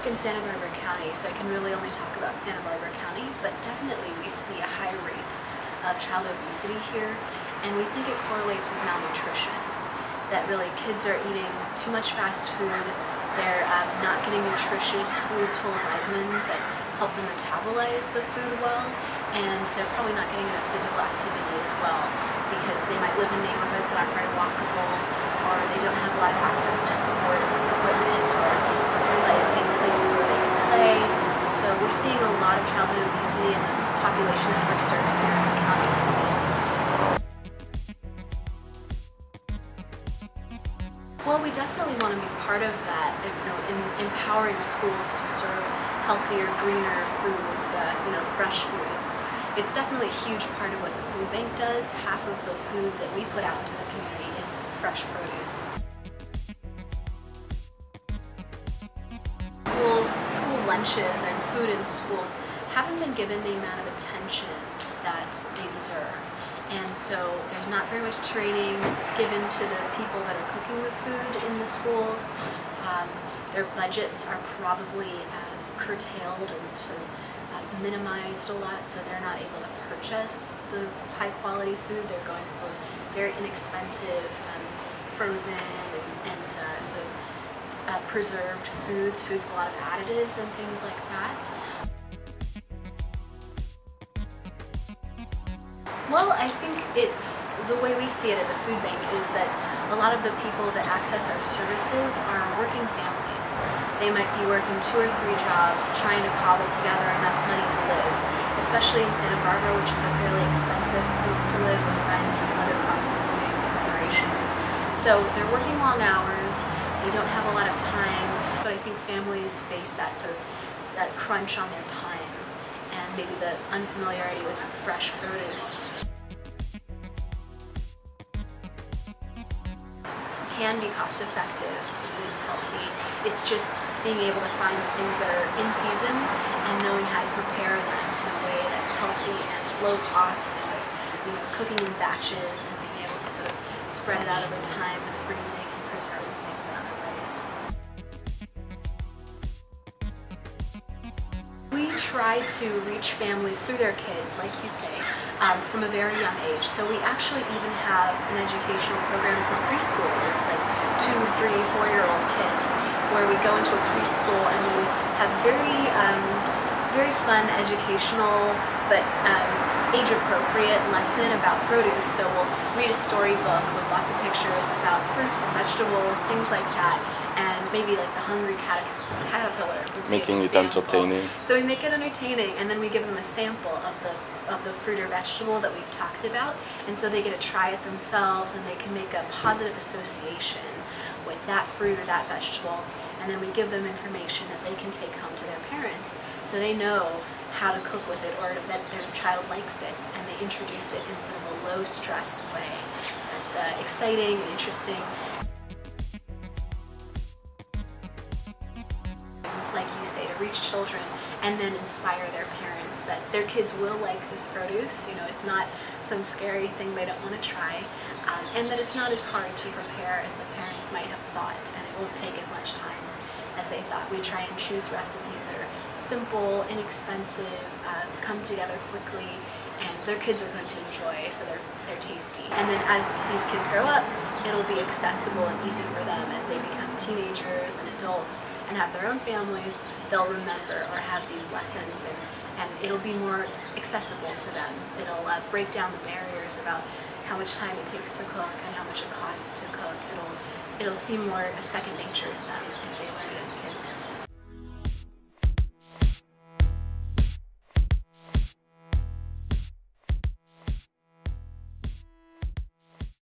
work in Santa Barbara County, so I can really only talk about Santa Barbara County, but definitely we see a high rate of child obesity here, and we think it correlates with malnutrition. That really kids are eating too much fast food, they're not getting nutritious foods full of vitamins that help them metabolize the food well, and they're probably not getting enough physical activity as well, because they might live in neighborhoods that aren't very walkable, or they don't have a lot of access to sports equipment, or safe places where they can play. So we're seeing a lot of childhood obesity in the population that we're serving here in the county as well. Well, we definitely want to be part of that, in empowering schools to serve healthier, greener foods, fresh foods. It's definitely a huge part of what the food bank does. Half of the food that we put out into the community is fresh produce. School lunches and food in schools haven't been given the amount of attention that they deserve. And so there's not very much training given to the people that are cooking the food in the schools. Their budgets are probably curtailed and sort of minimized a lot, so they're not able to purchase the high quality food. They're going for very inexpensive frozen and sort of preserved foods with a lot of additives and things like that. Well, I think it's the way we see it at the food bank is that a lot of the people that access our services are working families. They might be working 2 or 3 jobs trying to cobble together enough money to live, especially in Santa Barbara, which is a fairly expensive place to live with rent and other cost of living considerations. So they're working long hours, they don't have a lot of time, but I think families face that sort of that crunch on their time and maybe the unfamiliarity with fresh produce. Can be cost effective to eat healthy. It's just being able to find the things that are in season and knowing how to prepare them in a way that's healthy and low cost, and cooking in batches and being able to sort of spread it out over time with freezing and preserving things in other ways. We try to reach families through their kids, like you say, from a very young age. So we actually even have an educational program for preschoolers, like 2, 3, 4-year-old kids, where we go into a preschool and we have very fun educational but age-appropriate lesson about produce. So we'll read a storybook with lots of pictures about fruits and vegetables, things like that, and maybe like the hungry caterpillar. Making it entertaining. So we make it entertaining, and then we give them a sample of the fruit or vegetable that we've talked about, and so they get to try it themselves, and they can make a positive association with that fruit or that vegetable, and then we give them information that they can take home to their parents, so they know how to cook with it, or that their child likes it, and they introduce it in sort of a low-stress way. That's exciting and interesting. Like you say, to reach children and then inspire their parents that their kids will like this produce. It's not some scary thing they don't want to try, and that it's not as hard to prepare as the parents might have thought, and it won't take as much time as they thought. We try and choose recipes that are simple, inexpensive, come together quickly, and their kids are going to enjoy, so they're tasty. And then as these kids grow up, it'll be accessible and easy for them as they become teenagers and adults and have their own families. They'll remember or have these lessons, and it'll be more accessible to them. It'll break down the barriers about how much time it takes to cook and how much it costs to cook. It'll seem more a second nature to them if they learn it as kids.